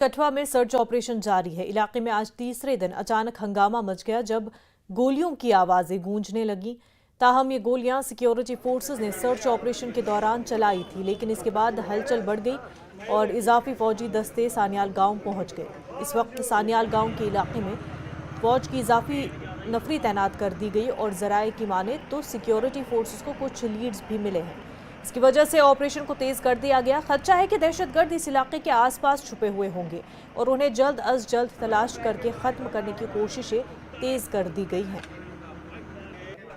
कठुआ में search operation जारी है। इलाके में आज तीसरे दिन अचानक हंगामा मच गया जब गोलियों की आवाजें गूंजने लगी। ताहम ये गोलियां सिक्योरिटी फोर्सेस ने सर्च ऑपरेशन के दौरान चलाई थी, लेकिन इसके बाद हलचल बढ़ गई और इजाफी फौजी दस्ते सान्याल गांव पहुंच गए। इस वक्त सान्याल गांव के इलाके में फौज की इजाफी नफरी तैनात कर दी गई और जराये की माने तो सिक्योरिटी फोर्सेस को कुछ लीड्स भी मिले हैं। इसकी वजह से ऑपरेशन को तेज कर दिया गया। खदशा है कि दहशतगर्द इस इलाके के आसपास छुपे हुए होंगे और उन्हें जल्द अज जल्द तलाश करके खत्म करने की कोशिशें तेज कर दी गई हैं।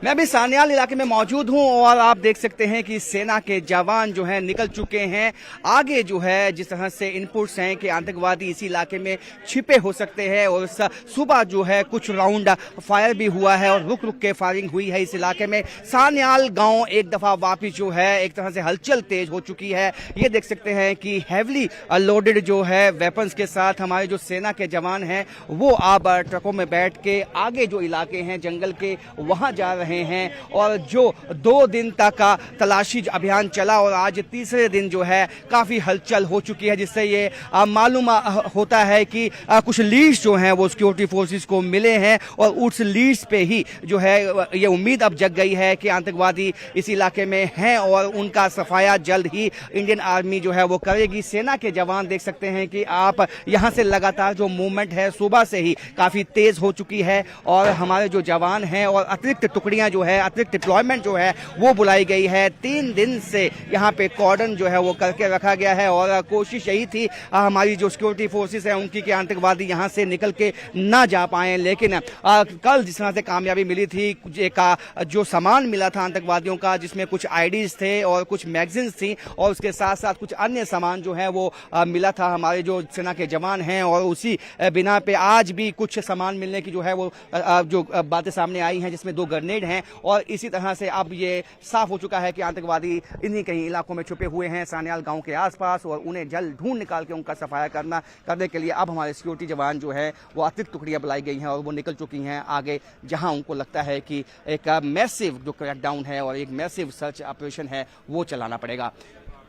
मैं अभी सान्याल इलाके में मौजूद हूं और आप देख सकते हैं कि सेना के जवान जो हैं निकल चुके हैं। आगे जो है जिस तरह से इनपुट्स हैं कि आतंकवादी इसी इलाके में छिपे हो सकते हैं और सुबह जो है कुछ राउंड फायर भी हुआ है और रुक रुक के फायरिंग हुई है इस इलाके में। सान्याल गांव एक दफा वापिस जो है एक तरह से हलचल तेज हो चुकी है। ये देख सकते हैं कि हैवली लोडेड जो है वेपन्स के साथ हमारे जो सेना के जवान हैं वो अब ट्रकों में बैठ के आगे जो इलाके हैं जंगल के वहां जा रहे हैं और जो 2 दिन तक का तलाशी अभियान चला और आज तीसरे दिन जो है काफी हलचल हो चुकी है, जिससे ये मालूम होता है कि कुछ लीड्स जो हैं वो सिक्योरिटी फोर्सेस को मिले हैं और उस लीड्स पे ही जो है ये उम्मीद अब जग गई है कि आतंकवादी इस इलाके में हैं और उनका सफाया जल्द ही इंडियन आर्मी जो है वो करेगी। सेना के जवान देख सकते हैं कि आप यहां से लगातार जो मूवमेंट है सुबह से ही काफी तेज हो चुकी है और हमारे जो जवान हैं और अतिरिक्त टुकड़ियां जो है अतिरिक्त डिप्लॉयमेंट जो है वो बुलाई गई है। 3 दिन से यहाँ पे कॉर्डन जो है वो करके रखा गया है और कोशिश यही थी हमारी जो सिक्योरिटी फोर्सेस है उनकी कि आतंकवादी यहाँ से निकल के ना जा पाए, लेकिन कल जिस तरह से कामयाबी मिली थी, एक जो सामान मिला था आतंकवादियों का जिसमें कुछ आईडीज थे और कुछ मैगजीन्स थी और उसके साथ साथ कुछ अन्य सामान जो है वो मिला था हमारे जो सेना के जवान हैं और उसी बिना पे आज भी कुछ सामान मिलने की जो है वो जो बातें सामने आई हैं जिसमें 2 ग्रेनेड हैं और इसी तरह से अब ये साफ हो चुका है कि आतंकवादी इन्हीं कहीं इलाकों में छुपे हुए हैं सान्याल गांव के आसपास और उन्हें जल्द ढूंढ निकाल के उनका सफाया करने के लिए अब हमारे सिक्योरिटी जवान जो है वो अतिरिक्त टुकड़ियां बुलाई गई हैं और वो निकल चुकी हैं आगे, जहां उनको लगता है कि एक मैसिव जो क्रैकडाउन है और एक मैसिव सर्च ऑपरेशन है वो चलाना पड़ेगा।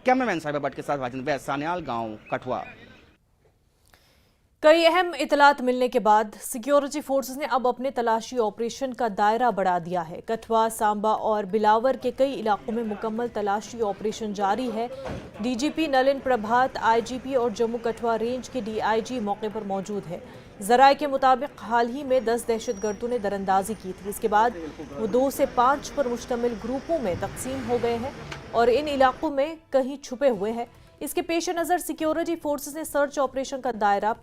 कैमरामैन साहिब भट्ट के साथ राजेंद्र बैस, सान्याल गाँव, कठुआ। कई अहम इतलात मिलने के बाद सिक्योरिटी फोर्सेस ने अब अपने तलाशी ऑपरेशन का दायरा बढ़ा दिया है। कठुआ, सांबा और बिलावर के कई इलाकों में मुकम्मल तलाशी ऑपरेशन जारी है। डीजीपी नलिन प्रभात, आईजीपी और जम्मू कठुआ रेंज के डीआईजी मौके पर मौजूद है। जराये के मुताबिक हाल ही में 10 दहशतगर्दों ने दरअंदाजी की थी। इसके बाद वो 2 से 5 पर मुश्तमिल ग्रुपों में तकसीम हो गए हैं और इन इलाकों में कहीं छुपे हुए हैं। इसके पेश नज़र सिक्योरिटी फोर्सेस ने सर्च ऑपरेशन का दायरा